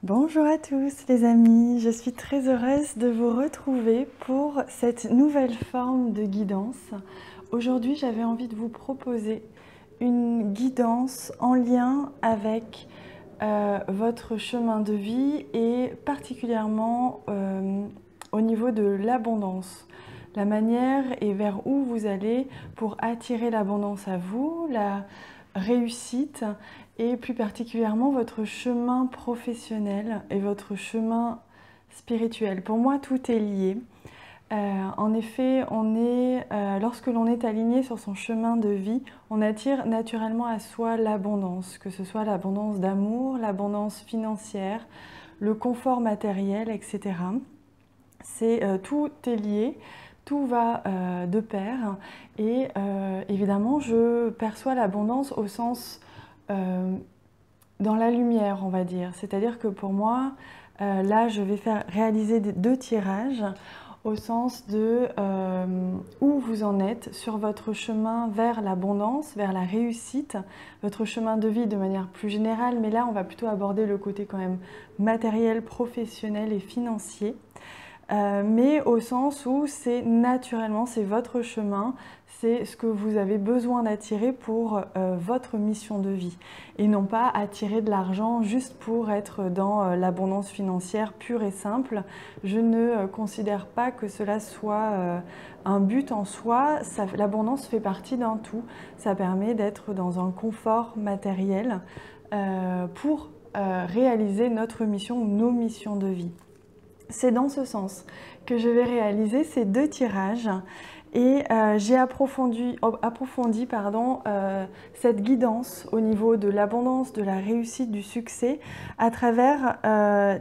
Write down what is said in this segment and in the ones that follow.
Bonjour à tous les amis, je suis très heureuse de vous retrouver pour cette nouvelle forme de guidance. Aujourd'hui, j'avais envie de vous proposer une guidance en lien avec votre chemin de vie et particulièrement au niveau de l'abondance. La manière et vers où vous allez pour attirer l'abondance à vous, la réussite et plus particulièrement votre chemin professionnel et votre chemin spirituel. Pour moi, tout est lié. En effet, lorsque l'on est aligné sur son chemin de vie, on attire naturellement à soi l'abondance, que ce soit l'abondance d'amour, l'abondance financière, le confort matériel, etc. Tout est lié, tout va de pair et évidemment je perçois l'abondance au sens dans la lumière, on va dire. C'est-à-dire que pour moi, là je vais réaliser deux tirages au sens de où vous en êtes sur votre chemin vers l'abondance, vers la réussite, votre chemin de vie de manière plus générale, mais là on va plutôt aborder le côté quand même matériel, professionnel et financier. Mais au sens où c'est naturellement, c'est votre chemin, c'est ce que vous avez besoin d'attirer pour votre mission de vie et non pas attirer de l'argent juste pour être dans l'abondance financière pure et simple. Je ne considère pas que cela soit un but en soi. L'abondance fait partie d'un tout. Ça permet d'être dans un confort matériel pour réaliser notre mission ou nos missions de vie. C'est dans ce sens que je vais réaliser ces deux tirages et j'ai approfondi cette guidance au niveau de l'abondance, de la réussite, du succès à travers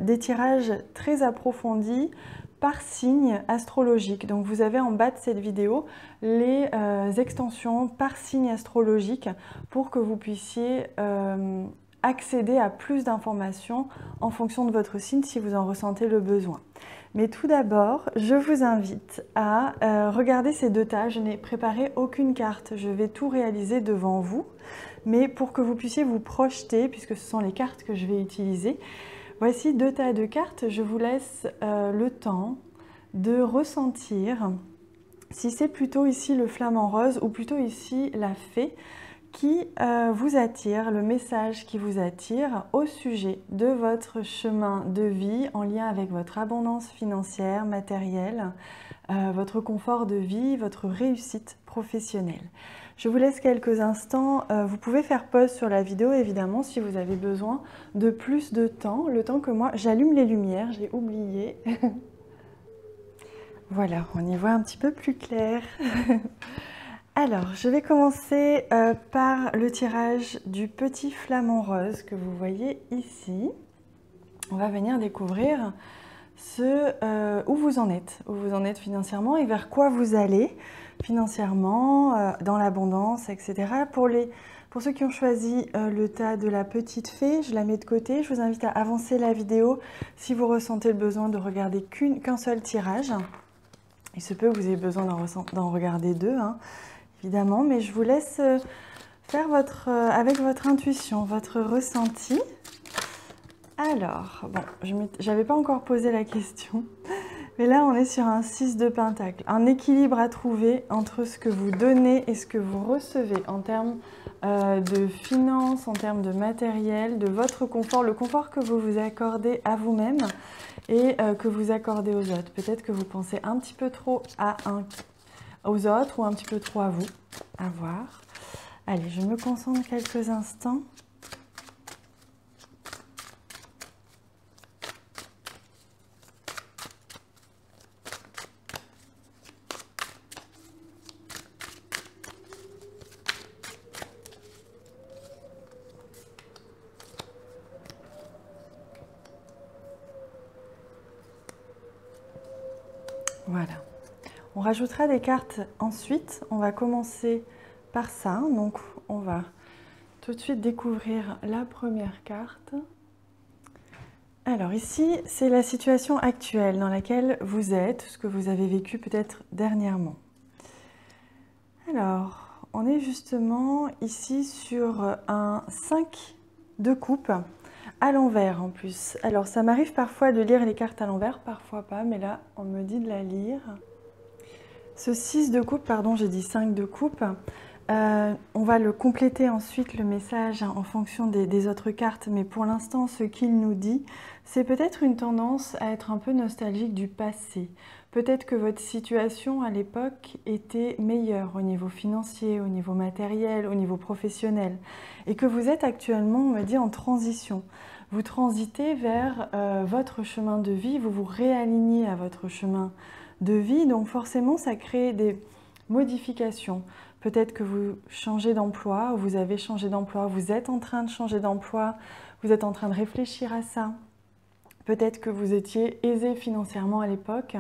des tirages très approfondis par signe astrologique. Donc vous avez en bas de cette vidéo les extensions par signe astrologique pour que vous puissiez accéder à plus d'informations en fonction de votre signe si vous en ressentez le besoin. Mais tout d'abord, je vous invite à regarder ces deux tas. Je n'ai préparé aucune carte, je vais tout réaliser devant vous. Mais pour que vous puissiez vous projeter, puisque ce sont les cartes que je vais utiliser, voici deux tas de cartes. Je vous laisse le temps de ressentir si c'est plutôt ici le flamant rose ou plutôt ici la fée qui vous attire, le message qui vous attire au sujet de votre chemin de vie en lien avec votre abondance financière, matérielle, votre confort de vie, votre réussite professionnelle. Je vous laisse quelques instants, vous pouvez faire pause sur la vidéo évidemment si vous avez besoin de plus de temps, le temps que moi j'allume les lumières, j'ai oublié. Voilà, on y voit un petit peu plus clair. Alors, je vais commencer par le tirage du petit flamant rose que vous voyez ici. On va venir découvrir où vous en êtes financièrement et vers quoi vous allez financièrement, dans l'abondance, etc. Pour ceux qui ont choisi le tas de la petite fée, je la mets de côté. Je vous invite à avancer la vidéo si vous ressentez le besoin de regarder qu'un seul tirage. Il se peut que vous ayez besoin d'en regarder deux, hein, évidemment, mais je vous laisse faire avec votre intuition, votre ressenti. Alors, bon, je n'avais pas encore posé la question, mais là on est sur un 6 de pentacle. Un équilibre à trouver entre ce que vous donnez et ce que vous recevez en termes de finances, en termes de matériel, de votre confort, le confort que vous vous accordez à vous-même et que vous accordez aux autres. Peut-être que vous pensez un petit peu trop aux autres ou un petit peu trop à vous. À voir. Allez, je me concentre quelques instants. Voilà. On rajoutera des cartes ensuite. On va commencer par ça. Donc, on va tout de suite découvrir la première carte. Alors ici, c'est la situation actuelle dans laquelle vous êtes, ce que vous avez vécu peut-être dernièrement. Alors, on est justement ici sur un 5 de coupe à l'envers en plus. Alors ça m'arrive parfois de lire les cartes à l'envers, parfois pas, mais là on me dit de la lire. Ce 6 de coupe, pardon, j'ai dit 5 de coupe. On va le compléter ensuite le message en fonction des autres cartes, mais pour l'instant ce qu'il nous dit, c'est peut-être une tendance à être un peu nostalgique du passé. Peut-être que votre situation à l'époque était meilleure au niveau financier, au niveau matériel, au niveau professionnel, et que vous êtes actuellement, on me dit, en transition. Vous transitez vers votre chemin de vie, vous vous réalignez à votre chemin de vie, donc forcément ça crée des modifications. Peut-être que vous changez d'emploi, ou vous avez changé d'emploi, vous êtes en train de changer d'emploi, vous êtes en train de réfléchir à ça. Peut-être que vous étiez aisé financièrement à l'époque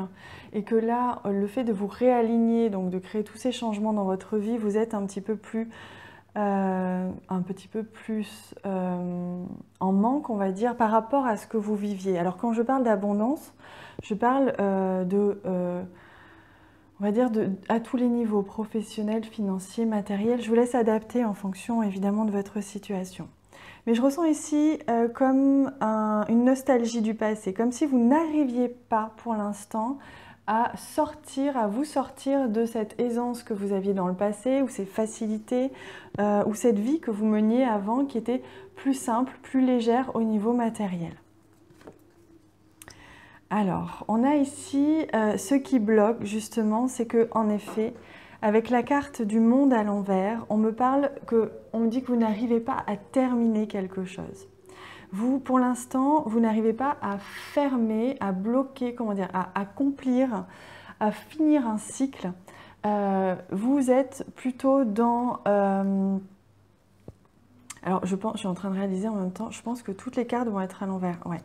et que là, le fait de vous réaligner, donc de créer tous ces changements dans votre vie, vous êtes un petit peu plus en manque, on va dire, par rapport à ce que vous viviez. Alors quand je parle d'abondance, je parle on va dire à tous les niveaux, professionnels, financiers, matériels. Je vous laisse adapter en fonction évidemment de votre situation. Mais je ressens ici comme une nostalgie du passé, comme si vous n'arriviez pas pour l'instant à vous sortir de cette aisance que vous aviez dans le passé, ou ces facilités, ou cette vie que vous meniez avant qui était plus simple, plus légère au niveau matériel. Alors, on a ici ce qui bloque justement, c'est que en effet, avec la carte du monde à l'envers, on me dit que vous n'arrivez pas à terminer quelque chose. Vous, pour l'instant, vous n'arrivez pas à fermer, à bloquer, comment dire, à accomplir, à finir un cycle. Vous êtes plutôt dans... Alors, je suis en train de réaliser en même temps, je pense que toutes les cartes vont être à l'envers. Ouais.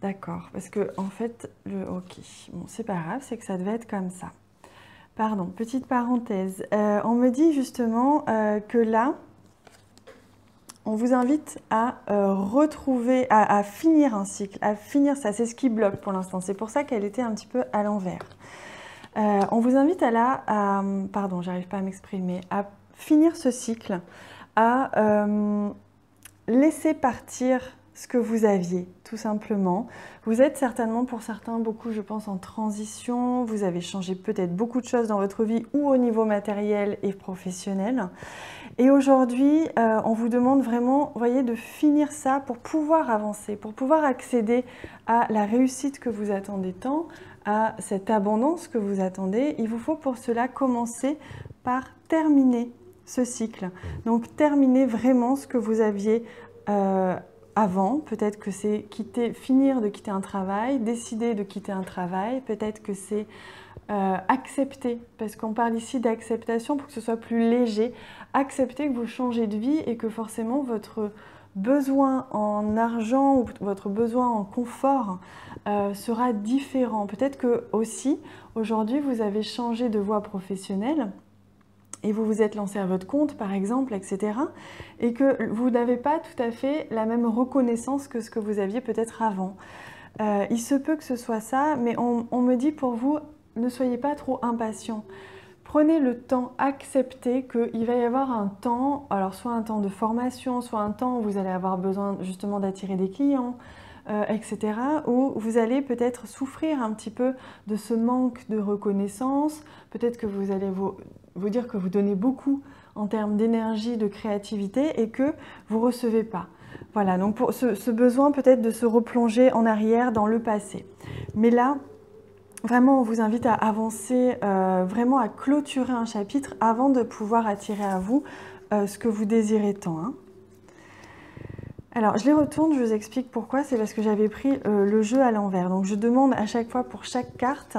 D'accord, parce que en fait, ok, bon, c'est pas grave, c'est que ça devait être comme ça. Pardon, petite parenthèse. On me dit justement que là, on vous invite à retrouver, à finir un cycle, à finir ça. C'est ce qui bloque pour l'instant. C'est pour ça qu'elle était un petit peu à l'envers. On vous invite pardon, j'arrive pas à m'exprimer, à finir ce cycle, à laisser partir ce que vous aviez, tout simplement. Vous êtes certainement, pour certains, beaucoup, je pense, en transition. Vous avez changé peut-être beaucoup de choses dans votre vie, ou au niveau matériel et professionnel. Et aujourd'hui, on vous demande vraiment, voyez, de finir ça pour pouvoir avancer, pour pouvoir accéder à la réussite que vous attendez tant, à cette abondance que vous attendez. Il vous faut pour cela commencer par terminer ce cycle. Donc, terminer vraiment ce que vous aviez avant. Peut-être que c'est finir de quitter un travail, décider de quitter un travail. Peut-être que c'est accepter, parce qu'on parle ici d'acceptation pour que ce soit plus léger. Accepter que vous changez de vie et que forcément votre besoin en argent ou votre besoin en confort sera différent. Peut-être que aussi aujourd'hui vous avez changé de voie professionnelle et vous vous êtes lancé à votre compte par exemple, etc. et que vous n'avez pas tout à fait la même reconnaissance que ce que vous aviez peut-être avant. Il se peut que ce soit ça, mais on me dit pour vous, ne soyez pas trop impatient. Prenez le temps, acceptez qu'il va y avoir un temps, alors soit un temps de formation, soit un temps où vous allez avoir besoin justement d'attirer des clients, etc. Où vous allez peut-être souffrir un petit peu de ce manque de reconnaissance. Peut-être que vous allez vous dire que vous donnez beaucoup en termes d'énergie, de créativité et que vous ne recevez pas. Voilà, donc pour ce besoin peut-être de se replonger en arrière dans le passé. Mais là, vraiment, on vous invite à avancer, vraiment à clôturer un chapitre avant de pouvoir attirer à vous ce que vous désirez tant. Hein. Alors, je les retourne, je vous explique pourquoi. C'est parce que j'avais pris le jeu à l'envers. Donc, je demande à chaque fois pour chaque carte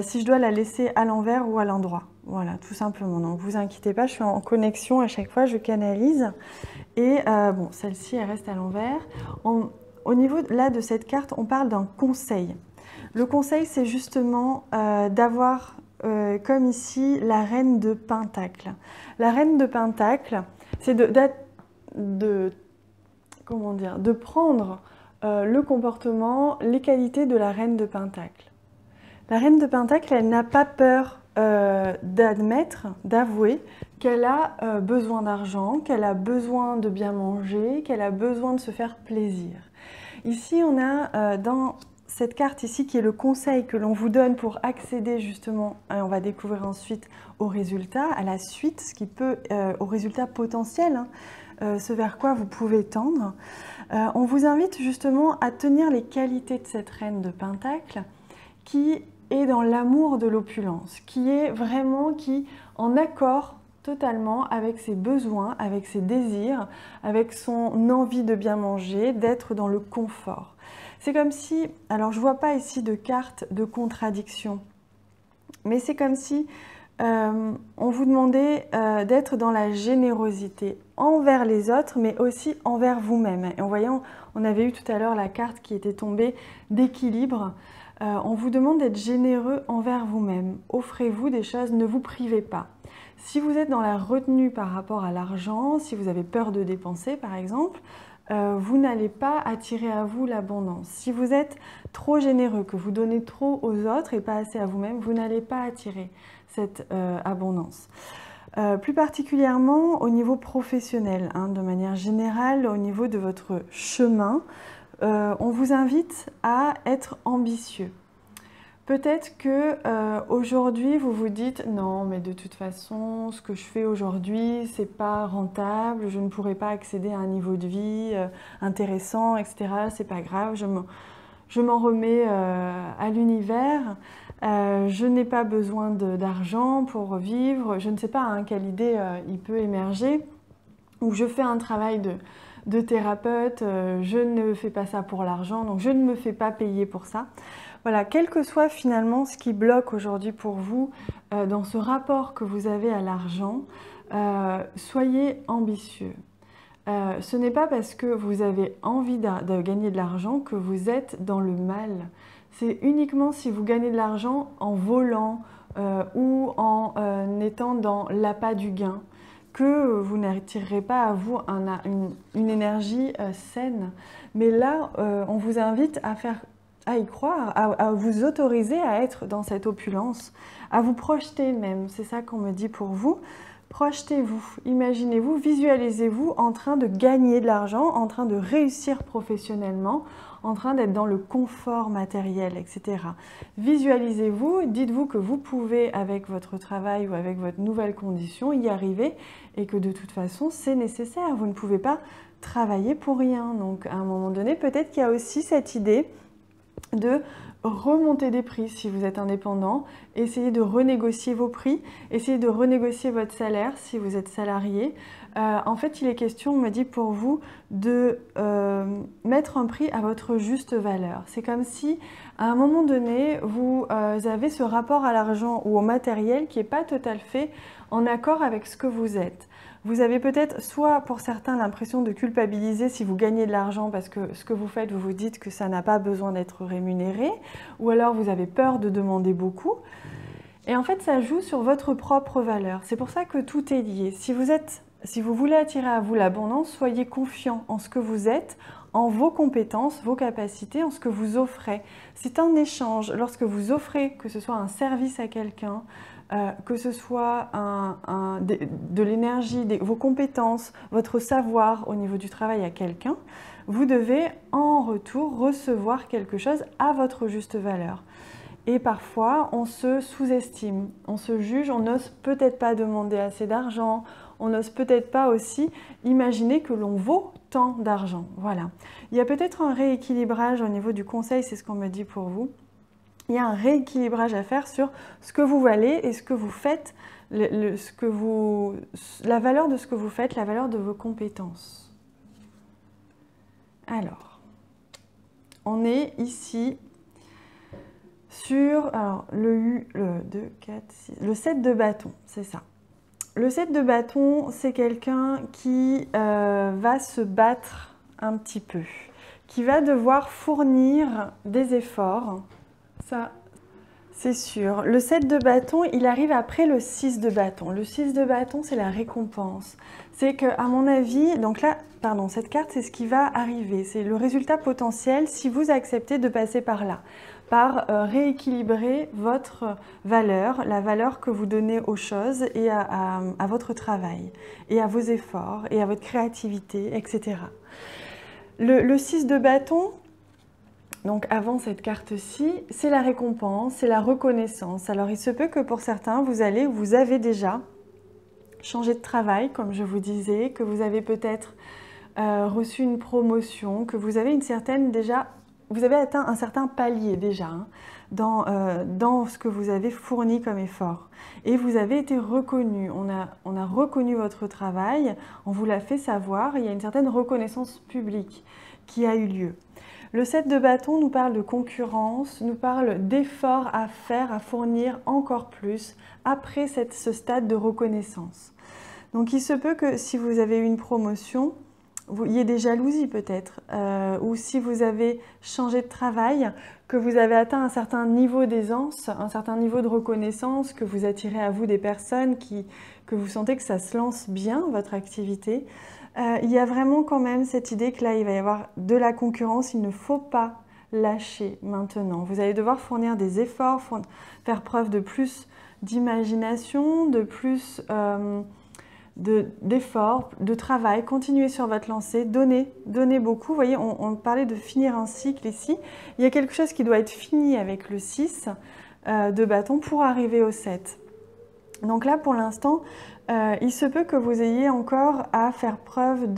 si je dois la laisser à l'envers ou à l'endroit. Voilà, tout simplement. Donc, vous inquiétez pas, je suis en connexion à chaque fois, je canalise. Et bon, celle-ci, elle reste à l'envers. Au niveau là de cette carte, on parle d'un conseil. Le conseil, c'est justement d'avoir, comme ici, la reine de Pentacle. La reine de Pentacle, c'est de prendre le comportement, les qualités de la reine de Pentacle. La reine de Pentacle, elle n'a pas peur d'admettre, d'avouer qu'elle a besoin d'argent, qu'elle a besoin de bien manger, qu'elle a besoin de se faire plaisir. Ici, on a dans cette carte ici qui est le conseil que l'on vous donne pour accéder justement, on va découvrir ensuite au résultat, à la suite, ce qui peut, au résultat potentiel, hein, ce vers quoi vous pouvez tendre. On vous invite justement à tenir les qualités de cette reine de Pentacle qui est dans l'amour de l'opulence, qui est vraiment en accord totalement avec ses besoins, avec ses désirs, avec son envie de bien manger, d'être dans le confort. C'est comme si, alors je ne vois pas ici de carte de contradiction, mais c'est comme si on vous demandait d'être dans la générosité envers les autres, mais aussi envers vous-même. Et en voyant, on avait eu tout à l'heure la carte qui était tombée d'équilibre. On vous demande d'être généreux envers vous-même. Offrez-vous des choses, ne vous privez pas. Si vous êtes dans la retenue par rapport à l'argent, si vous avez peur de dépenser par exemple, vous n'allez pas attirer à vous l'abondance. Si vous êtes trop généreux, que vous donnez trop aux autres et pas assez à vous-même, vous n'allez pas attirer cette abondance. Plus particulièrement au niveau professionnel, hein, de manière générale, au niveau de votre chemin, on vous invite à être ambitieux. Peut-être que aujourd'hui vous vous dites non mais de toute façon ce que je fais aujourd'hui c'est pas rentable, je ne pourrai pas accéder à un niveau de vie intéressant, etc. C'est pas grave, je m'en remets à l'univers, je n'ai pas besoin d'argent pour vivre, je ne sais pas hein, quelle idée il peut émerger, ou je fais un travail de thérapeute, je ne fais pas ça pour l'argent, donc je ne me fais pas payer pour ça. Voilà, quel que soit finalement ce qui bloque aujourd'hui pour vous dans ce rapport que vous avez à l'argent, soyez ambitieux. Ce n'est pas parce que vous avez envie de gagner de l'argent que vous êtes dans le mal. C'est uniquement si vous gagnez de l'argent en volant ou en étant dans l'appât du gain que vous n'attirerez pas à vous une énergie saine. Mais là, on vous invite à y croire, à vous autoriser à être dans cette opulence, à vous projeter même. C'est ça qu'on me dit pour vous. Projetez-vous, imaginez-vous, visualisez-vous en train de gagner de l'argent, en train de réussir professionnellement, en train d'être dans le confort matériel, etc. Visualisez-vous, dites-vous que vous pouvez, avec votre travail ou avec votre nouvelle condition, y arriver et que de toute façon, c'est nécessaire. Vous ne pouvez pas travailler pour rien. Donc, à un moment donné, peut-être qu'il y a aussi cette idée de remonter des prix si vous êtes indépendant, essayez de renégocier vos prix, essayez de renégocier votre salaire si vous êtes salarié. En fait, il est question, on me dit pour vous, de mettre un prix à votre juste valeur. C'est comme si, à un moment donné, vous avez ce rapport à l'argent ou au matériel qui n'est pas tout à fait en accord avec ce que vous êtes. Vous avez peut-être, soit pour certains, l'impression de culpabiliser si vous gagnez de l'argent parce que ce que vous faites, vous vous dites que ça n'a pas besoin d'être rémunéré, ou alors vous avez peur de demander beaucoup. Et en fait, ça joue sur votre propre valeur. C'est pour ça que tout est lié. Si vous voulez attirer à vous l'abondance, soyez confiant en ce que vous êtes, en vos compétences, vos capacités, en ce que vous offrez. C'est un échange. Lorsque vous offrez, que ce soit un service à quelqu'un, que ce soit de l'énergie, vos compétences, votre savoir au niveau du travail à quelqu'un, vous devez en retour recevoir quelque chose à votre juste valeur. Et parfois, on se sous-estime, on se juge, on n'ose peut-être pas demander assez d'argent, on n'ose peut-être pas aussi imaginer que l'on vaut tant d'argent. Voilà. Il y a peut-être un rééquilibrage au niveau du conseil, c'est ce qu'on me dit pour vous. Il y a un rééquilibrage à faire sur ce que vous valez et ce que vous faites, la valeur de ce que vous faites, la valeur de vos compétences. Alors, on est ici sur le 7 de bâton, c'est ça. Le 7 de bâton, c'est quelqu'un qui va se battre un petit peu, qui va devoir fournir des efforts. Ça, c'est sûr. Le 7 de bâton, il arrive après le 6 de bâton. Le 6 de bâton, c'est la récompense. c'est que, à mon avis, donc là, pardon, cette carte, c'est ce qui va arriver. C'est le résultat potentiel si vous acceptez de passer par là, par rééquilibrer votre valeur, la valeur que vous donnez aux choses et à votre travail, et à vos efforts, et à votre créativité, etc. Le 6 de bâton, donc avant cette carte-ci, c'est la récompense, c'est la reconnaissance. Alors il se peut que pour certains, vous avez déjà changé de travail, comme je vous disais, que vous avez peut-être reçu une promotion, que vous avez vous avez atteint un certain palier déjà dans ce que vous avez fourni comme effort. Et vous avez été reconnu, on a reconnu votre travail, on vous l'a fait savoir, il y a une certaine reconnaissance publique qui a eu lieu. Le 7 de bâton nous parle de concurrence, nous parle d'efforts à faire, à fournir encore plus après ce stade de reconnaissance. Donc il se peut que si vous avez eu une promotion, il y ait des jalousies peut-être, ou si vous avez changé de travail, que vous avez atteint un certain niveau d'aisance, un certain niveau de reconnaissance, que vous attirez à vous des personnes, que vous sentez que ça se lance bien, votre activité. Il y a vraiment quand même cette idée que là, il va y avoir de la concurrence, il ne faut pas lâcher maintenant. Vous allez devoir fournir des efforts, faire preuve de plus d'imagination, de plus d'efforts, de travail, continuer sur votre lancée, donner beaucoup. Vous voyez, on parlait de finir un cycle ici. Il y a quelque chose qui doit être fini avec le 6 de bâton pour arriver au 7. Donc là, pour l'instant, il se peut que vous ayez encore à faire preuve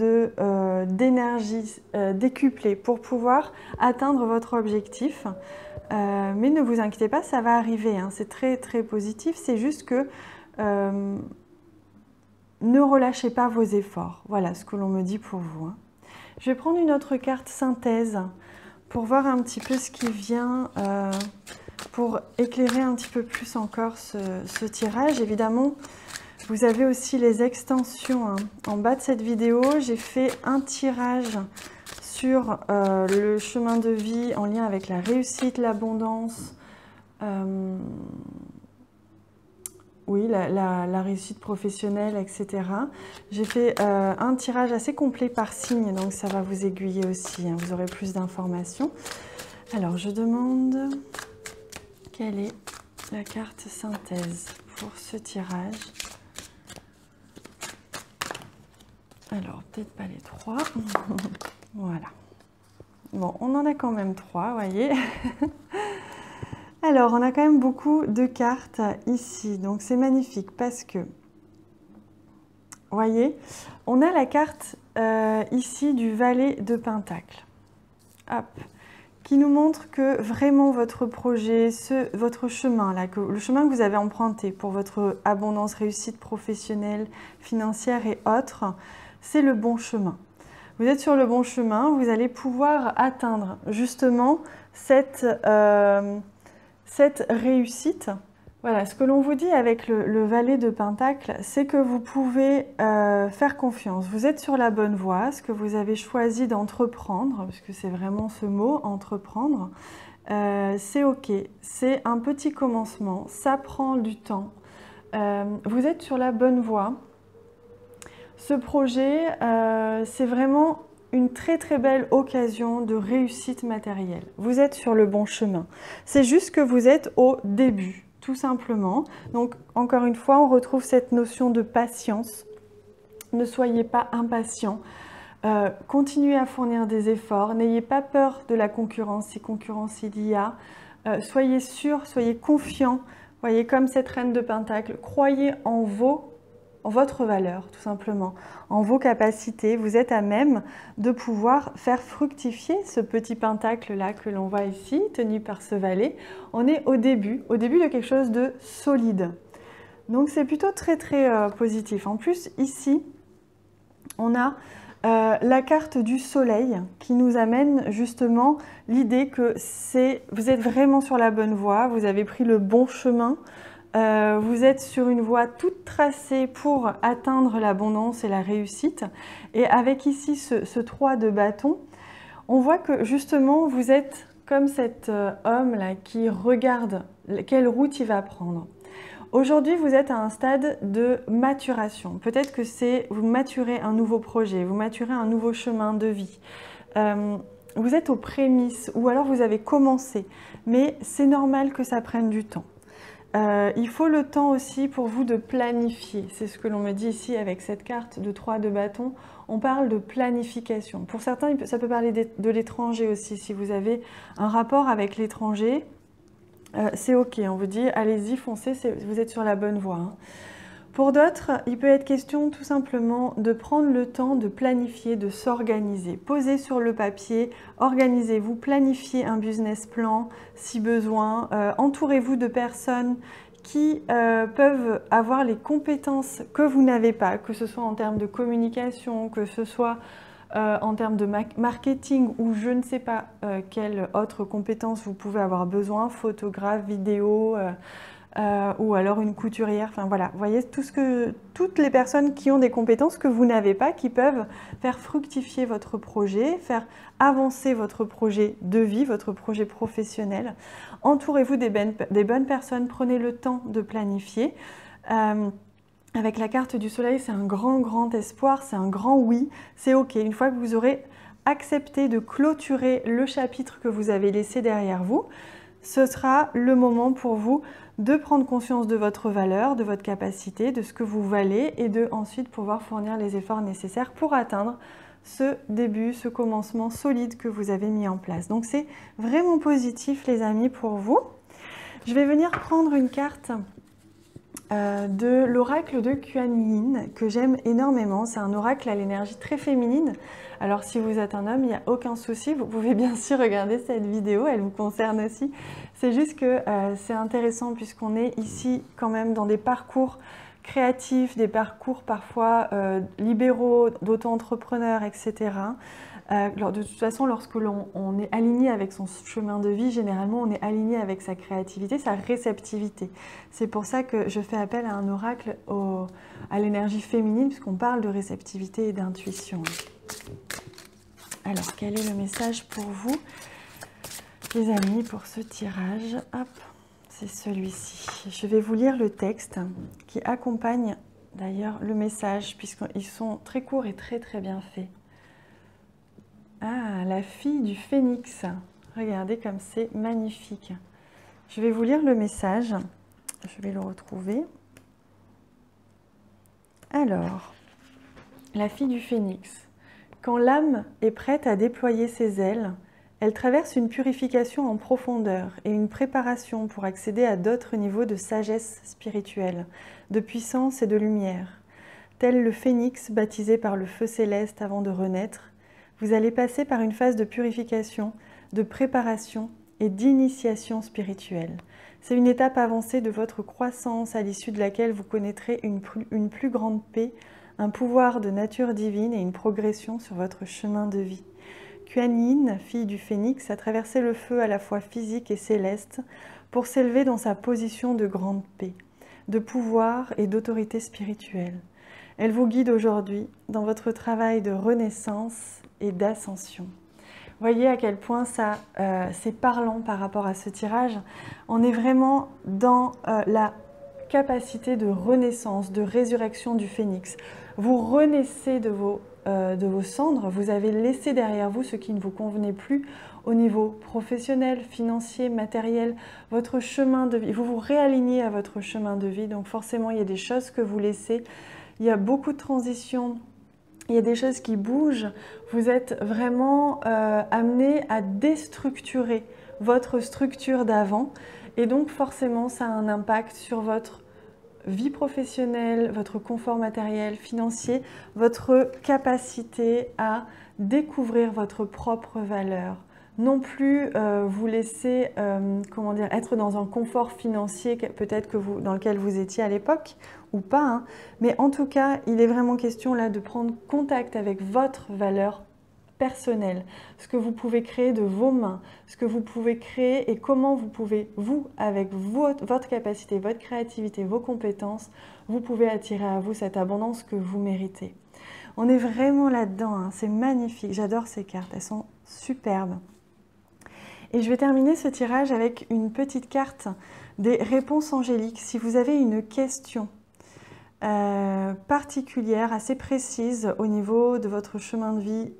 d'énergie décuplée pour pouvoir atteindre votre objectif. Mais ne vous inquiétez pas, ça va arriver, hein. C'est très très positif. C'est juste que ne relâchez pas vos efforts. Voilà ce que l'on me dit pour vous, hein. Je vais prendre une autre carte synthèse pour voir un petit peu ce qui vient, pour éclairer un petit peu plus encore ce tirage. Évidemment, vous avez aussi les extensions, hein. En bas de cette vidéo, j'ai fait un tirage sur le chemin de vie en lien avec la réussite, l'abondance, oui, la réussite professionnelle, etc. J'ai fait un tirage assez complet par signe, donc ça va vous aiguiller aussi, hein. Vous aurez plus d'informations. Alors, je demande quelle est la carte synthèse pour ce tirage. Alors, peut-être pas les 3. Voilà. Bon, on en a quand même 3, vous voyez. Alors, on a quand même beaucoup de cartes ici. Donc, c'est magnifique parce que, vous voyez, on a la carte ici du valet de Pentacle. Hop. Qui nous montre que vraiment votre projet, votre chemin, là, le chemin que vous avez emprunté pour votre abondance, réussite professionnelle, financière et autres, c'est le bon chemin. Vous êtes sur le bon chemin, vous allez pouvoir atteindre justement cette réussite. Voilà, ce que l'on vous dit avec le valet de Pentacle, c'est que vous pouvez faire confiance. Vous êtes sur la bonne voie, ce que vous avez choisi d'entreprendre, parce que c'est vraiment ce mot, entreprendre, c'est OK. C'est un petit commencement, ça prend du temps. Vous êtes sur la bonne voie. Ce projet, c'est vraiment une très très belle occasion de réussite matérielle. Vous êtes sur le bon chemin. C'est juste que vous êtes au début, tout simplement. Donc, encore une fois, on retrouve cette notion de patience. Ne soyez pas impatient. Continuez à fournir des efforts. N'ayez pas peur de la concurrence, si concurrence il y a. Soyez sûr, soyez confiant. Voyez, comme cette reine de Pentacle, croyez en votre valeur, tout simplement, en vos capacités. Vous êtes à même de pouvoir faire fructifier ce petit pentacle-là que l'on voit ici, tenu par ce valet. On est au début de quelque chose de solide. Donc c'est plutôt très très positif. En plus, ici, on a la carte du soleil qui nous amène justement l'idée que vous êtes vraiment sur la bonne voie, vous avez pris le bon chemin. Vous êtes sur une voie toute tracée pour atteindre l'abondance et la réussite. Et avec ici ce 3 de bâton, on voit que justement vous êtes comme cet homme-là qui regarde quelle route il va prendre. Aujourd'hui, vous êtes à un stade de maturation. Peut-être que c'est vous maturez un nouveau projet, vous maturez un nouveau chemin de vie. Vous êtes aux prémices ou alors vous avez commencé, mais c'est normal que ça prenne du temps. Il faut le temps aussi pour vous de planifier. C'est ce que l'on me dit ici avec cette carte de 3 de bâton. On parle de planification. Pour certains, ça peut parler de l'étranger aussi. Si vous avez un rapport avec l'étranger, c'est OK. On vous dit, allez-y, foncez, vous êtes sur la bonne voie. Hein. Pour d'autres, il peut être question tout simplement de prendre le temps de planifier, de s'organiser. Posez sur le papier, organisez-vous, planifiez un business plan si besoin. Entourez-vous de personnes qui peuvent avoir les compétences que vous n'avez pas, que ce soit en termes de communication, que ce soit en termes de marketing ou je ne sais pas quelles autres compétences vous pouvez avoir besoin, photographe, vidéo, ou alors une couturière, enfin voilà, vous voyez toutes les personnes qui ont des compétences que vous n'avez pas, qui peuvent faire fructifier votre projet, faire avancer votre projet de vie, votre projet professionnel. Entourez-vous des bonnes personnes, prenez le temps de planifier. Avec la carte du soleil, c'est un grand espoir, c'est un grand oui, c'est OK. Une fois que vous aurez accepté de clôturer le chapitre que vous avez laissé derrière vous, ce sera le moment pour vous de prendre conscience de votre valeur, de votre capacité, de ce que vous valez et de ensuite pouvoir fournir les efforts nécessaires pour atteindre ce début, ce commencement solide que vous avez mis en place. Donc c'est vraiment positif les amis pour vous. Je vais venir prendre une carte de l'oracle de Kuan Yin que j'aime énormément. C'est un oracle à l'énergie très féminine. Alors si vous êtes un homme, il n'y a aucun souci, vous pouvez bien sûr regarder cette vidéo, elle vous concerne aussi. C'est juste que c'est intéressant puisqu'on est ici quand même dans des parcours créatifs, des parcours parfois libéraux, d'auto-entrepreneurs, etc. De toute façon, lorsque l'on est aligné avec son chemin de vie, généralement on est aligné avec sa créativité, sa réceptivité. C'est pour ça que je fais appel à un oracle à l'énergie féminine, puisqu'on parle de réceptivité et d'intuition. Alors, quel est le message pour vous, les amis, pour ce tirage? Hop, c'est celui-ci. Je vais vous lire le texte qui accompagne d'ailleurs le message, puisqu'ils sont très courts et très bien faits. Ah, la fille du phénix. Regardez comme c'est magnifique. Je vais vous lire le message. Je vais le retrouver. Alors, la fille du phénix. Quand l'âme est prête à déployer ses ailes, elle traverse une purification en profondeur et une préparation pour accéder à d'autres niveaux de sagesse spirituelle, de puissance et de lumière. Tel le phénix baptisé par le feu céleste avant de renaître, vous allez passer par une phase de purification, de préparation et d'initiation spirituelle. C'est une étape avancée de votre croissance à l'issue de laquelle vous connaîtrez une plus grande paix, un pouvoir de nature divine et une progression sur votre chemin de vie. Kuan Yin, fille du phénix, a traversé le feu à la fois physique et céleste pour s'élever dans sa position de grande paix, de pouvoir et d'autorité spirituelle. Elle vous guide aujourd'hui dans votre travail de renaissance et d'ascension. Voyez à quel point ça c'est parlant par rapport à ce tirage. On est vraiment dans la capacité de renaissance, de résurrection du phénix. Vous renaissez de vos cendres, vous avez laissé derrière vous ce qui ne vous convenait plus au niveau professionnel, financier, matériel, votre chemin de vie. Vous vous réalignez à votre chemin de vie, donc forcément il y a des choses que vous laissez. Il y a beaucoup de transitions, il y a des choses qui bougent. Vous êtes vraiment amené à déstructurer votre structure d'avant et donc forcément ça a un impact sur votre vie professionnelle, votre confort matériel, financier, votre capacité à découvrir votre propre valeur. Non plus vous laisser être dans un confort financier peut-être dans lequel vous étiez à l'époque ou pas, hein. Mais en tout cas, il est vraiment question là de prendre contact avec votre valeur personnelle, ce que vous pouvez créer de vos mains, ce que vous pouvez créer et comment vous pouvez, vous, avec votre capacité, votre créativité, vos compétences, vous pouvez attirer à vous cette abondance que vous méritez. On est vraiment là-dedans, hein. C'est magnifique, j'adore ces cartes, elles sont superbes. Et je vais terminer ce tirage avec une petite carte des réponses angéliques. Si vous avez une question particulière, assez précise au niveau de votre chemin de vie,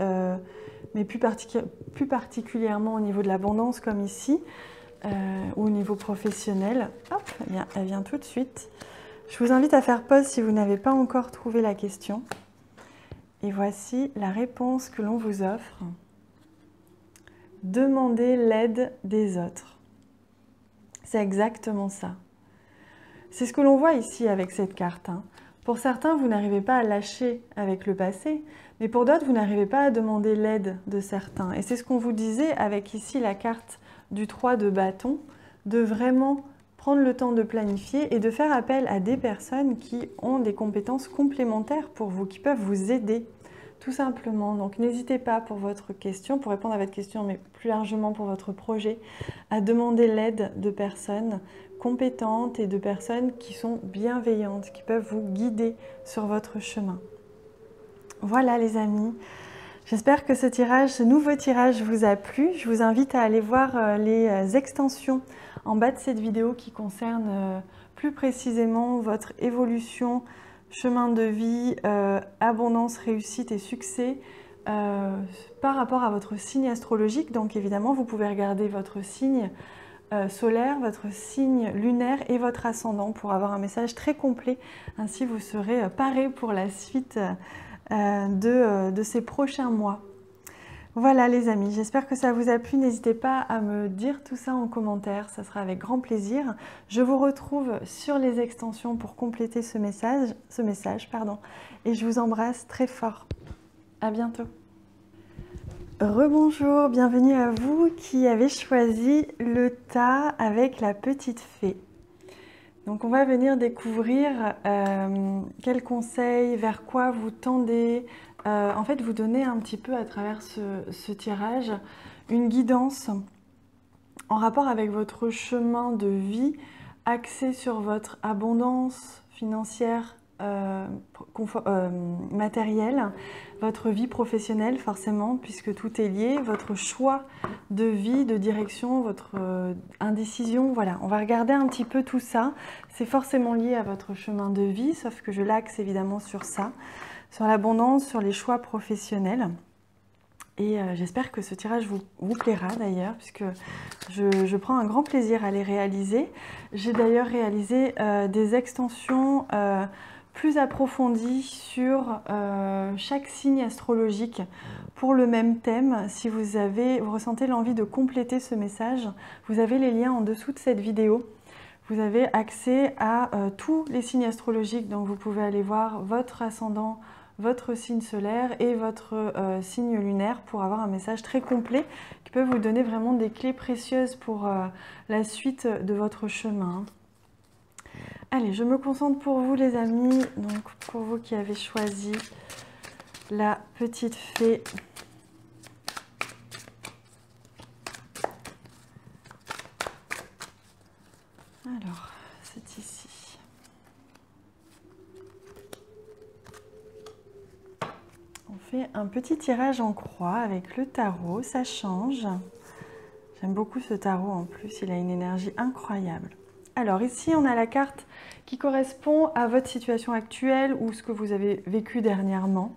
mais plus particulièrement au niveau de l'abondance comme ici, ou au niveau professionnel, hop, elle vient tout de suite. Je vous invite à faire pause si vous n'avez pas encore trouvé la question. Et voici la réponse que l'on vous offre. Demandez l'aide des autres. C'est exactement ça. C'est ce que l'on voit ici avec cette carte. Pour certains, vous n'arrivez pas à lâcher avec le passé, mais pour d'autres, vous n'arrivez pas à demander l'aide de certains. Et c'est ce qu'on vous disait avec ici la carte du 3 de bâton, de vraiment prendre le temps de planifier et de faire appel à des personnes qui ont des compétences complémentaires pour vous, qui peuvent vous aider, tout simplement. Donc n'hésitez pas pour votre question, pour répondre à votre question, mais plus largement pour votre projet, à demander l'aide de personnes compétentes et de personnes qui sont bienveillantes, qui peuvent vous guider sur votre chemin. Voilà les amis, j'espère que ce nouveau tirage vous a plu. Je vous invite à aller voir les extensions en bas de cette vidéo qui concernent plus précisément votre évolution, chemin de vie, abondance, réussite et succès par rapport à votre signe astrologique. Donc évidemment, vous pouvez regarder votre signe solaire, votre signe lunaire et votre ascendant pour avoir un message très complet. Ainsi, vous serez paré pour la suite de ces prochains mois. Voilà les amis, j'espère que ça vous a plu. N'hésitez pas à me dire tout ça en commentaire, ça sera avec grand plaisir. Je vous retrouve sur les extensions pour compléter ce message, et je vous embrasse très fort. À bientôt. Rebonjour, bienvenue à vous qui avez choisi le tas avec la petite fée. Donc on va venir découvrir quels conseils, vers quoi vous tendez, en fait vous donner un petit peu à travers ce tirage une guidance en rapport avec votre chemin de vie axé sur votre abondance financière, matérielle, votre vie professionnelle forcément puisque tout est lié, votre choix de vie, de direction, votre indécision, voilà, on va regarder un petit peu tout ça. C'est forcément lié à votre chemin de vie, sauf que je l'axe évidemment sur ça, sur l'abondance, sur les choix professionnels. Et j'espère que ce tirage vous plaira d'ailleurs, puisque je prends un grand plaisir à les réaliser. J'ai d'ailleurs réalisé des extensions plus approfondies sur chaque signe astrologique pour le même thème. Si vous ressentez l'envie de compléter ce message, vous avez les liens en dessous de cette vidéo. Vous avez accès à tous les signes astrologiques, donc vous pouvez aller voir votre ascendant, votre signe solaire et votre signe lunaire pour avoir un message très complet qui peut vous donner vraiment des clés précieuses pour la suite de votre chemin. Allez, je me concentre pour vous les amis, donc pour vous qui avez choisi la petite fée. Alors, c'est ici. On fait un petit tirage en croix avec le tarot, ça change. J'aime beaucoup ce tarot en plus, il a une énergie incroyable. Alors ici, on a la carte qui correspond à votre situation actuelle ou ce que vous avez vécu dernièrement.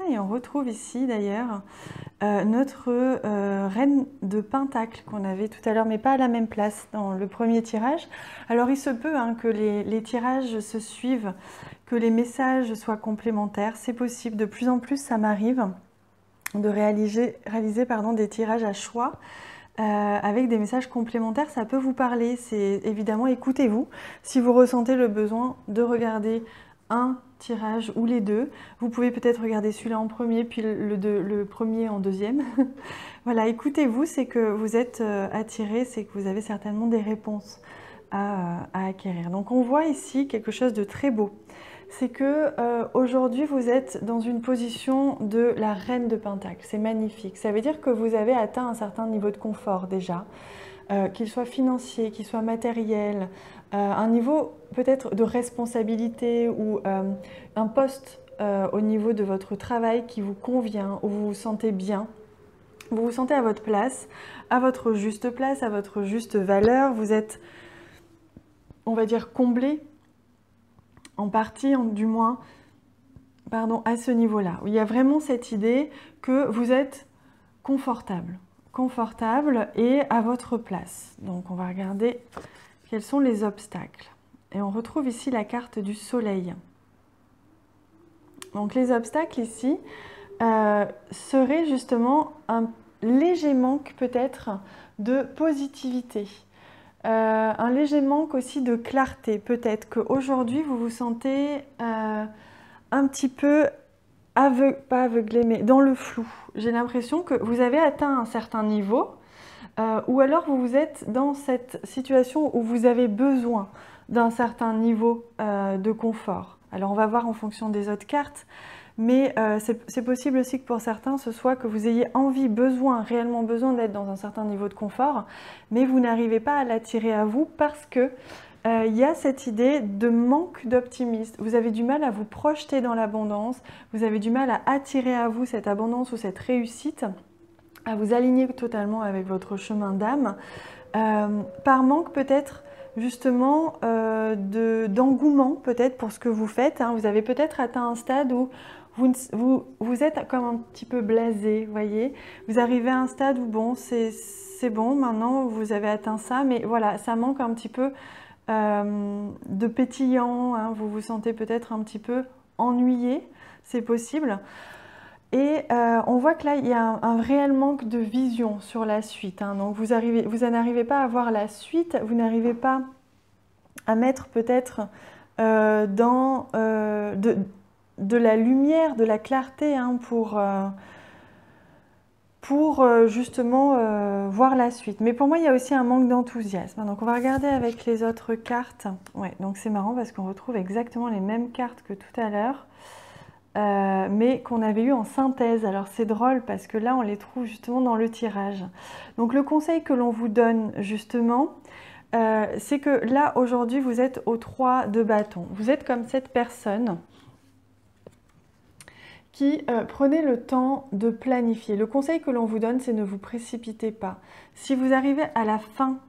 Et on retrouve ici d'ailleurs notre reine de Pentacle qu'on avait tout à l'heure, mais pas à la même place dans le premier tirage. Alors il se peut que les tirages se suivent, que les messages soient complémentaires. C'est possible, de plus en plus ça m'arrive de réaliser des tirages à choix. Avec des messages complémentaires, ça peut vous parler. C'est évidemment, écoutez-vous. Si vous ressentez le besoin de regarder un tirage ou les deux, vous pouvez peut-être regarder celui-là en premier, puis le premier en deuxième. Voilà, écoutez-vous, c'est que vous êtes attiré, c'est que vous avez certainement des réponses à acquérir. Donc on voit ici quelque chose de très beau. C'est que aujourd'hui vous êtes dans une position de la reine de Pentacle. C'est magnifique. Ça veut dire que vous avez atteint un certain niveau de confort déjà, qu'il soit financier, qu'il soit matériel, un niveau peut-être de responsabilité ou un poste au niveau de votre travail qui vous convient, où vous vous sentez bien. Vous vous sentez à votre place, à votre juste place, à votre juste valeur. Vous êtes, on va dire, comblé, en partie, du moins, pardon, à ce niveau-là. Il y a vraiment cette idée que vous êtes confortable et à votre place. Donc, on va regarder quels sont les obstacles. Et on retrouve ici la carte du soleil. Donc, les obstacles ici seraient justement un léger manque peut-être de positivité. Un léger manque aussi de clarté. Peut-être qu'aujourd'hui, vous vous sentez un petit peu pas aveuglé, mais dans le flou. J'ai l'impression que vous avez atteint un certain niveau ou alors vous êtes dans cette situation où vous avez besoin d'un certain niveau de confort. Alors on va voir en fonction des autres cartes, mais c'est possible aussi que pour certains, ce soit que vous ayez envie, réellement besoin d'être dans un certain niveau de confort, mais vous n'arrivez pas à l'attirer à vous parce que il y a cette idée de manque d'optimisme. Vous avez du mal à vous projeter dans l'abondance, vous avez du mal à attirer à vous cette abondance ou cette réussite, à vous aligner totalement avec votre chemin d'âme, par manque peut-être justement d'engouement peut-être pour ce que vous faites. Hein. Vous avez peut-être atteint un stade où vous êtes comme un petit peu blasé, vous voyez. Vous arrivez à un stade où bon, c'est bon, maintenant vous avez atteint ça, mais voilà, ça manque un petit peu de pétillant, hein. Vous vous sentez peut-être un petit peu ennuyé, c'est possible. Et on voit que là, il y a un réel manque de vision sur la suite. Hein. Donc vous n'arrivez pas à voir la suite, vous n'arrivez pas à mettre peut-être dans de la lumière, de la clarté hein, pour justement voir la suite. Mais pour moi, il y a aussi un manque d'enthousiasme. Donc on va regarder avec les autres cartes. Ouais, donc c'est marrant parce qu'on retrouve exactement les mêmes cartes que tout à l'heure. Mais qu'on avait eu en synthèse. Alors c'est drôle parce que là on les trouve justement dans le tirage. Donc le conseil que l'on vous donne justement, c'est que là aujourd'hui vous êtes au 3 de bâton. Vous êtes comme cette personne qui prenez le temps de planifier. Le conseil que l'on vous donne, c'est ne vous précipitez pas. Si vous arrivez à la fin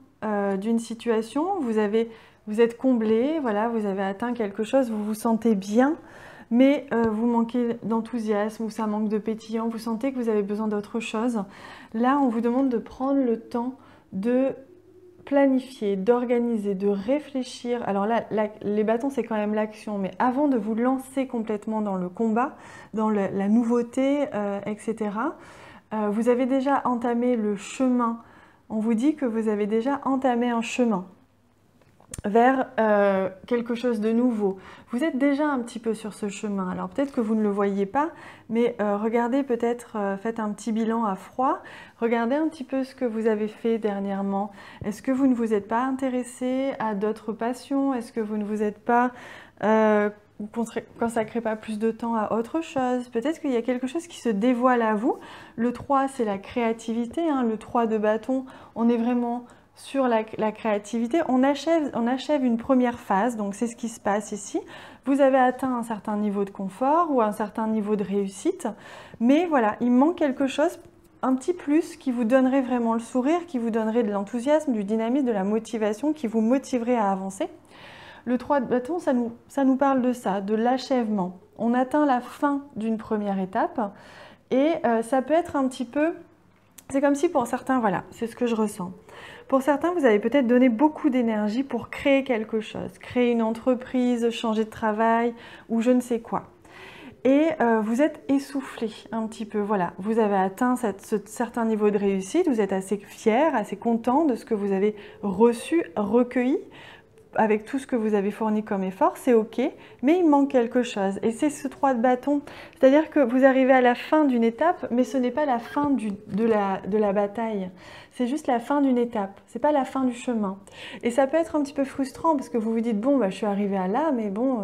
d'une situation, vous êtes comblé, voilà, vous avez atteint quelque chose, vous vous sentez bien, mais vous manquez d'enthousiasme ou ça manque de pétillant, vous sentez que vous avez besoin d'autre chose. Là, on vous demande de prendre le temps de planifier, d'organiser, de réfléchir. Alors là, les bâtons, c'est quand même l'action, mais avant de vous lancer complètement dans le combat, dans la nouveauté, etc., vous avez déjà entamé le chemin. On vous dit que vous avez déjà entamé un chemin vers quelque chose de nouveau. Vous êtes déjà un petit peu sur ce chemin. Alors peut-être que vous ne le voyez pas, mais regardez peut-être, faites un petit bilan à froid. Regardez un petit peu ce que vous avez fait dernièrement. Est-ce que vous ne vous êtes pas intéressé à d'autres passions? Est-ce que vous ne vous êtes pas consacrez pas plus de temps à autre chose? Peut-être qu'il y a quelque chose qui se dévoile à vous. Le 3, c'est la créativité. Hein. Le 3 de bâton, on est vraiment sur la créativité. On achève une première phase, donc c'est ce qui se passe ici. Vous avez atteint un certain niveau de confort ou un certain niveau de réussite, mais voilà, il manque quelque chose, un petit plus qui vous donnerait vraiment le sourire, qui vous donnerait de l'enthousiasme, du dynamisme, de la motivation, qui vous motiverait à avancer. Le 3 de bâton, ça nous parle de ça, de l'achèvement. On atteint la fin d'une première étape et ça peut être un petit peu... C'est comme si pour certains, voilà, c'est ce que je ressens. Pour certains, vous avez peut-être donné beaucoup d'énergie pour créer quelque chose, créer une entreprise, changer de travail ou je ne sais quoi. Et vous êtes essoufflé un petit peu, voilà. Vous avez atteint ce certain niveau de réussite, vous êtes assez fier, assez content de ce que vous avez reçu, recueilli, avec tout ce que vous avez fourni comme effort, c'est ok, mais il manque quelque chose. Et c'est ce 3 de bâton, c'est-à-dire que vous arrivez à la fin d'une étape, mais ce n'est pas la fin de la bataille. C'est juste la fin d'une étape, c'est pas la fin du chemin. Et ça peut être un petit peu frustrant parce que vous vous dites, bon, bah, je suis arrivée à là, mais bon,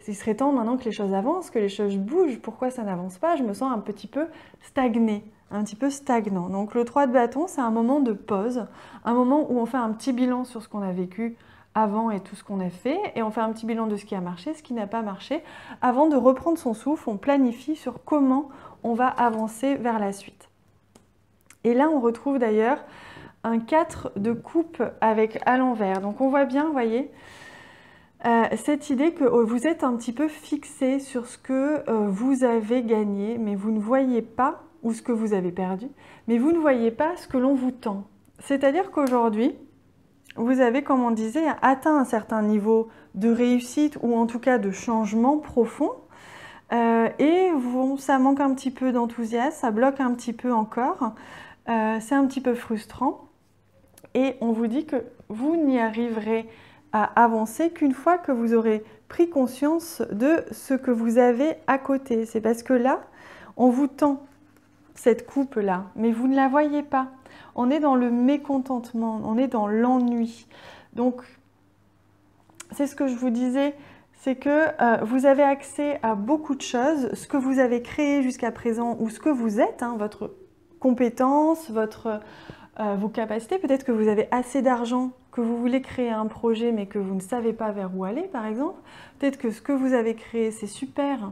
il serait temps maintenant que les choses avancent, que les choses bougent. Pourquoi ça n'avance pas? Je me sens un petit peu stagnée, un petit peu stagnant. Donc le 3 de bâton, c'est un moment de pause, un moment où on fait un petit bilan sur ce qu'on a vécu avant et tout ce qu'on a fait, et on fait un petit bilan de ce qui a marché, ce qui n'a pas marché. Avant de reprendre son souffle, on planifie sur comment on va avancer vers la suite. Et là, on retrouve d'ailleurs un 4 de coupe avec à l'envers. Donc on voit bien, vous voyez, cette idée que vous êtes un petit peu fixé sur ce que vous avez gagné, mais vous ne voyez pas, ou ce que vous avez perdu, mais vous ne voyez pas ce que l'on vous tend. C'est-à-dire qu'aujourd'hui, vous avez, comme on disait, atteint un certain niveau de réussite, ou en tout cas de changement profond, et ça manque un petit peu d'enthousiasme, ça bloque un petit peu encore, c'est un petit peu frustrant, et on vous dit que vous n'y arriverez à avancer qu'une fois que vous aurez pris conscience de ce que vous avez à côté. C'est parce que là, on vous tend cette coupe-là, mais vous ne la voyez pas. On est dans le mécontentement, on est dans l'ennui. Donc, c'est ce que je vous disais, c'est que vous avez accès à beaucoup de choses, ce que vous avez créé jusqu'à présent ou ce que vous êtes, hein, votre compétence, vos capacités. Peut-être que vous avez assez d'argent, que vous voulez créer un projet mais que vous ne savez pas vers où aller, par exemple. Peut-être que ce que vous avez créé, c'est super.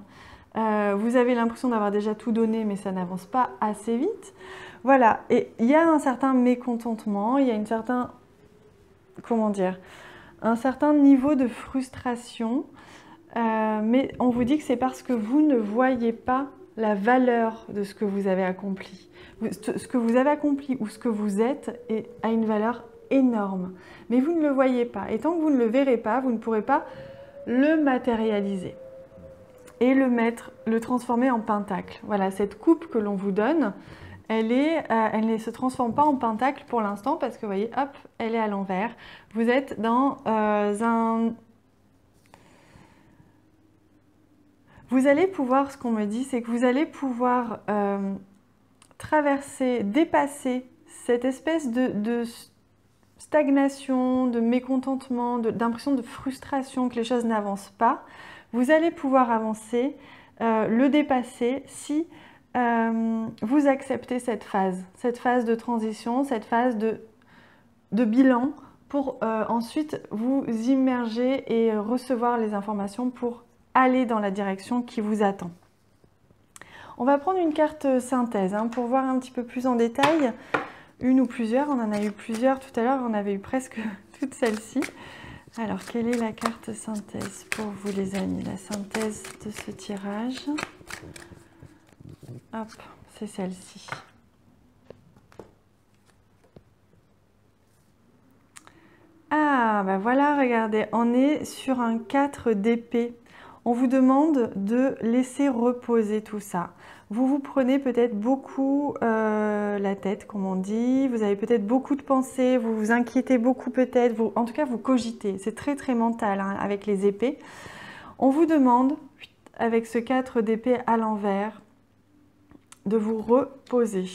Vous avez l'impression d'avoir déjà tout donné mais ça n'avance pas assez vite. Voilà, et il y a un certain mécontentement, il y a une certain, comment dire, un certain niveau de frustration, mais on vous dit que c'est parce que vous ne voyez pas la valeur de ce que vous avez accompli. Ce que vous avez accompli ou ce que vous êtes a une valeur énorme, mais vous ne le voyez pas. Et tant que vous ne le verrez pas, vous ne pourrez pas le matérialiser et le transformer en pentacle. Voilà, cette coupe que l'on vous donne, elle ne se transforme pas en pentacle pour l'instant parce que vous voyez, hop, elle est à l'envers. Vous êtes dans Vous allez pouvoir, ce qu'on me dit, c'est que vous allez pouvoir traverser, dépasser cette espèce de stagnation, de mécontentement, d'impression de frustration que les choses n'avancent pas. Vous allez pouvoir avancer, le dépasser si vous acceptez cette phase de transition, cette phase de bilan pour ensuite vous immerger et recevoir les informations pour aller dans la direction qui vous attend. On va prendre une carte synthèse hein, pour voir un petit peu plus en détail, une ou plusieurs, on en a eu plusieurs tout à l'heure, on avait eu presque toutes celles-ci. Alors, quelle est la carte synthèse pour vous les amis? La synthèse de ce tirage. Hop, c'est celle-ci. Ah, ben voilà, regardez, on est sur un 4 d'épée. On vous demande de laisser reposer tout ça. Vous vous prenez peut-être beaucoup la tête, comme on dit. Vous avez peut-être beaucoup de pensées, vous vous inquiétez beaucoup peut-être. En tout cas, vous cogitez. C'est très, très mental hein, avec les épées. On vous demande, avec ce 4 d'épée à l'envers, de vous reposer.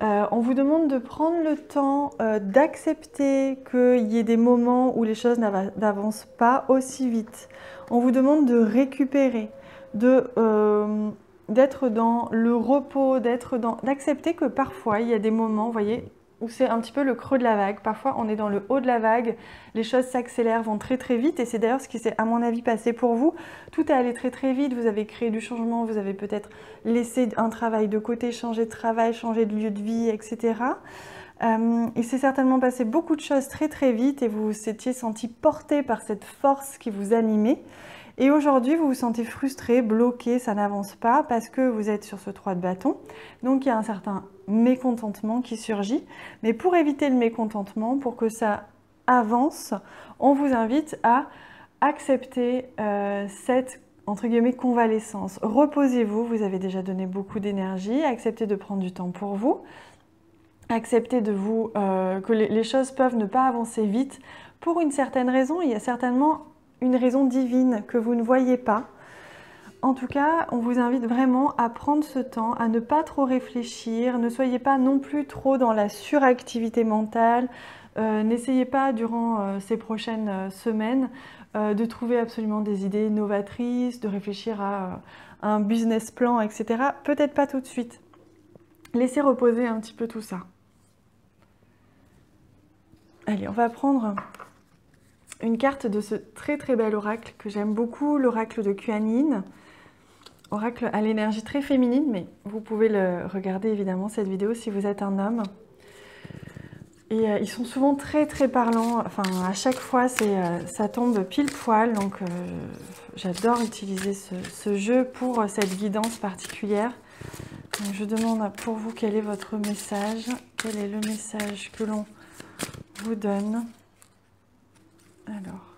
On vous demande de prendre le temps d'accepter qu'il y ait des moments où les choses n'avancent pas aussi vite. On vous demande de récupérer, d'être dans le repos, d'accepter que parfois il y a des moments, vous voyez, où c'est un petit peu le creux de la vague. Parfois on est dans le haut de la vague, les choses s'accélèrent, vont très très vite et c'est d'ailleurs ce qui s'est à mon avis passé pour vous. Tout est allé très très vite, vous avez créé du changement, vous avez peut-être laissé un travail de côté, changé de travail, changé de lieu de vie, etc. Il s'est certainement passé beaucoup de choses très très vite et vous vous étiez senti porté par cette force qui vous animait. Et aujourd'hui, vous vous sentez frustré, bloqué, ça n'avance pas parce que vous êtes sur ce 3 de bâton. Donc, il y a un certain mécontentement qui surgit. Mais pour éviter le mécontentement, pour que ça avance, on vous invite à accepter cette, entre guillemets, convalescence. Reposez-vous, vous avez déjà donné beaucoup d'énergie, acceptez de prendre du temps pour vous. Acceptez que les choses peuvent ne pas avancer vite pour une certaine raison. Il y a certainement une raison divine que vous ne voyez pas. En tout cas, on vous invite vraiment à prendre ce temps, à ne pas trop réfléchir. Ne soyez pas non plus trop dans la suractivité mentale. N'essayez pas durant ces prochaines semaines de trouver absolument des idées novatrices, de réfléchir à un business plan, etc. Peut-être pas tout de suite. Laissez reposer un petit peu tout ça. Allez, on va prendre une carte de ce très très bel oracle que j'aime beaucoup, l'oracle de Kuan Yin. oracle à l'énergie très féminine, mais vous pouvez le regarder évidemment cette vidéo si vous êtes un homme. Et ils sont souvent très très parlants, enfin à chaque fois ça tombe pile poil, donc j'adore utiliser ce jeu pour cette guidance particulière. Donc, je demande pour vous quel est votre message, quel est le message que l'on vous donne. Alors,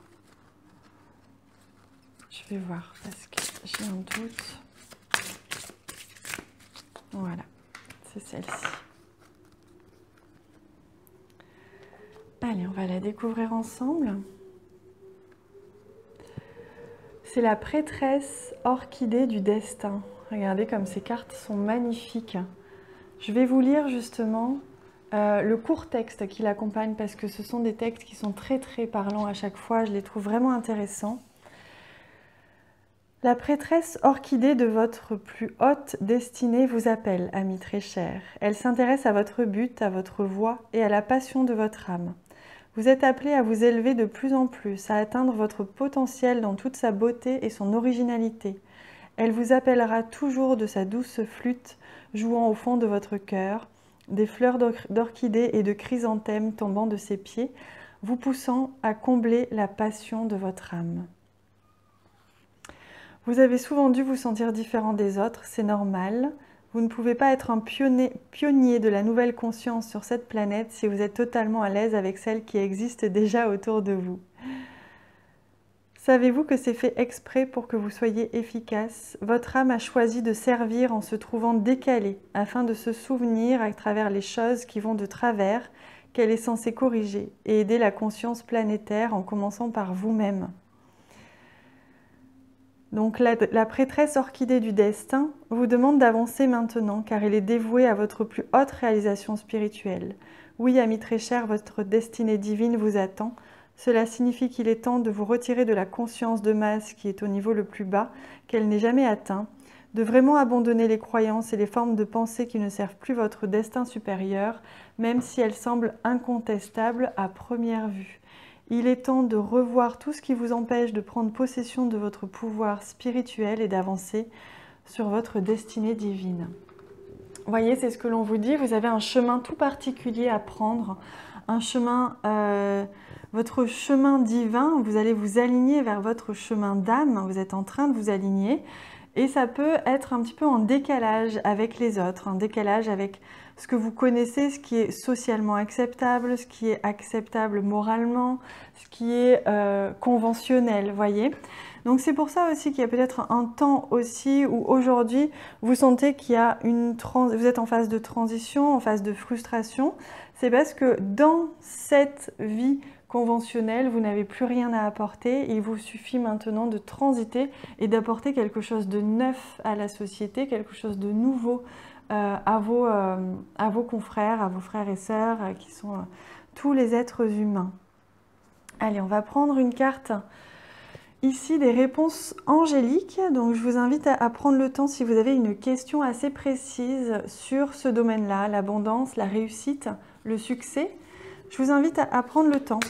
je vais voir parce que j'ai un doute. Voilà, c'est celle-ci. Allez, on va la découvrir ensemble. C'est la prêtresse orchidée du destin. Regardez comme ces cartes sont magnifiques. Je vais vous lire justement le court texte qui l'accompagne parce que ce sont des textes qui sont très très parlants à chaque fois. Je les trouve vraiment intéressants. La prêtresse orchidée de votre plus haute destinée vous appelle, amis très chers. Elle s'intéresse à votre but, à votre voie et à la passion de votre âme. Vous êtes appelé à vous élever de plus en plus, à atteindre votre potentiel dans toute sa beauté et son originalité. Elle vous appellera toujours de sa douce flûte, jouant au fond de votre cœur, des fleurs d'orchidées et de chrysanthèmes tombant de ses pieds, vous poussant à combler la passion de votre âme. Vous avez souvent dû vous sentir différent des autres, c'est normal. Vous ne pouvez pas être un pionnier de la nouvelle conscience sur cette planète si vous êtes totalement à l'aise avec celle qui existe déjà autour de vous. Savez-vous que c'est fait exprès pour que vous soyez efficace? Votre âme a choisi de servir en se trouvant décalée, afin de se souvenir à travers les choses qui vont de travers, qu'elle est censée corriger et aider la conscience planétaire en commençant par vous-même. Donc la prêtresse orchidée du destin vous demande d'avancer maintenant car elle est dévouée à votre plus haute réalisation spirituelle. Oui, amis très chers, votre destinée divine vous attend. Cela signifie qu'il est temps de vous retirer de la conscience de masse qui est au niveau le plus bas, qu'elle n'est jamais atteint, de vraiment abandonner les croyances et les formes de pensée qui ne servent plus votre destin supérieur, même si elles semblent incontestables à première vue. Il est temps de revoir tout ce qui vous empêche de prendre possession de votre pouvoir spirituel et d'avancer sur votre destinée divine. Vous voyez, c'est ce que l'on vous dit, vous avez un chemin tout particulier à prendre, un chemin, votre chemin divin, vous allez vous aligner vers votre chemin d'âme, vous êtes en train de vous aligner et ça peut être un petit peu en décalage avec les autres, un décalage avec ce que vous connaissez, ce qui est socialement acceptable, ce qui est acceptable moralement, ce qui est conventionnel, voyez. Donc c'est pour ça aussi qu'il y a peut-être un temps aussi où aujourd'hui vous sentez qu'il y a vous êtes en phase de transition, en phase de frustration. C'est parce que dans cette vie conventionnelle, vous n'avez plus rien à apporter. Il vous suffit maintenant de transiter et d'apporter quelque chose de neuf à la société, quelque chose de nouveau à vos confrères, à vos frères et sœurs qui sont tous les êtres humains. Allez, on va prendre une carte ici des réponses angéliques. Donc je vous invite à prendre le temps si vous avez une question assez précise sur ce domaine-là, l'abondance, la réussite, le succès. Je vous invite à prendre le temps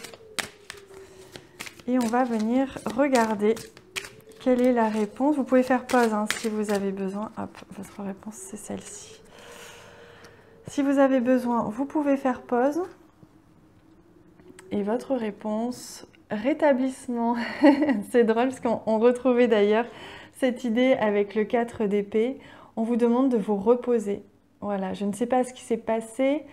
et on va venir regarder quelle est la réponse. Vous pouvez faire pause hein, si vous avez besoin. Hop, votre réponse, c'est celle-ci. Si vous avez besoin, vous pouvez faire pause. Et votre réponse, rétablissement. C'est drôle parce qu'on retrouvait d'ailleurs cette idée avec le 4 d'épée. On vous demande de vous reposer. Voilà, je ne sais pas ce qui s'est passé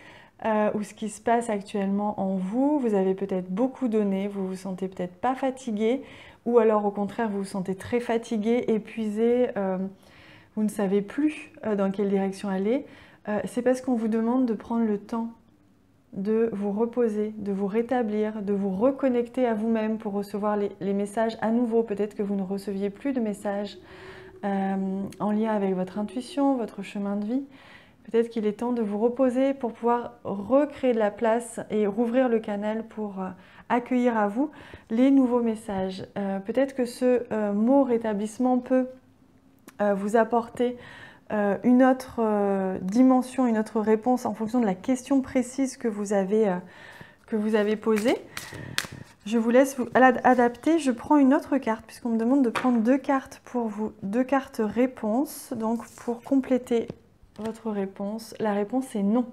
ou ce qui se passe actuellement en vous. Vous avez peut-être beaucoup donné, vous vous sentez peut-être pas fatigué. Ou alors au contraire, vous vous sentez très fatigué, épuisé, vous ne savez plus dans quelle direction aller. C'est parce qu'on vous demande de prendre le temps de vous reposer, de vous rétablir, de vous reconnecter à vous-même pour recevoir les messages à nouveau. Peut-être que vous ne receviez plus de messages en lien avec votre intuition, votre chemin de vie. Peut-être qu'il est temps de vous reposer pour pouvoir recréer de la place et rouvrir le canal pour accueillir à vous les nouveaux messages. Peut-être que ce mot rétablissement peut vous apporter une autre dimension, une autre réponse en fonction de la question précise que vous avez que vous avez posées. Je vous laisse adapter. Je prends une autre carte puisqu'on me demande de prendre 2 cartes pour vous, 2 cartes réponses. Donc pour compléter votre réponse, la réponse est non.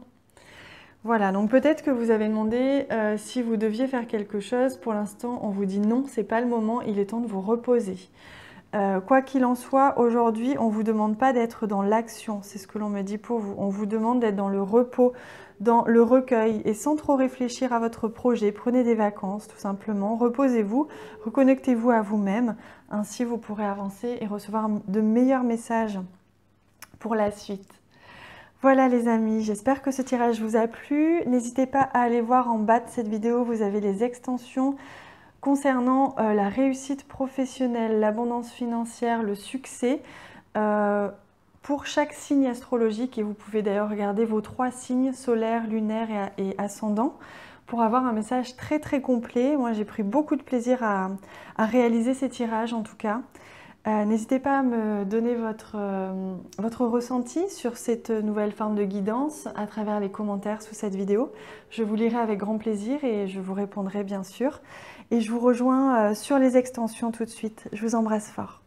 Voilà, donc peut-être que vous avez demandé si vous deviez faire quelque chose. Pour l'instant, on vous dit non, c'est pas le moment, il est temps de vous reposer. Quoi qu'il en soit, aujourd'hui, on ne vous demande pas d'être dans l'action, c'est ce que l'on me dit pour vous. On vous demande d'être dans le repos, dans le recueil et sans trop réfléchir à votre projet. Prenez des vacances, tout simplement. Reposez-vous, reconnectez-vous à vous-même. Ainsi, vous pourrez avancer et recevoir de meilleurs messages pour la suite. Voilà les amis, j'espère que ce tirage vous a plu. N'hésitez pas à aller voir en bas de cette vidéo, vous avez les extensions concernant la réussite professionnelle, l'abondance financière, le succès pour chaque signe astrologique. Et vous pouvez d'ailleurs regarder vos 3 signes, solaire, lunaire et ascendant, pour avoir un message très très complet. Moi j'ai pris beaucoup de plaisir à réaliser ces tirages en tout cas. N'hésitez pas à me donner votre ressenti sur cette nouvelle forme de guidance à travers les commentaires sous cette vidéo. Je vous lirai avec grand plaisir et je vous répondrai bien sûr. Et je vous rejoins sur les extensions tout de suite. Je vous embrasse fort.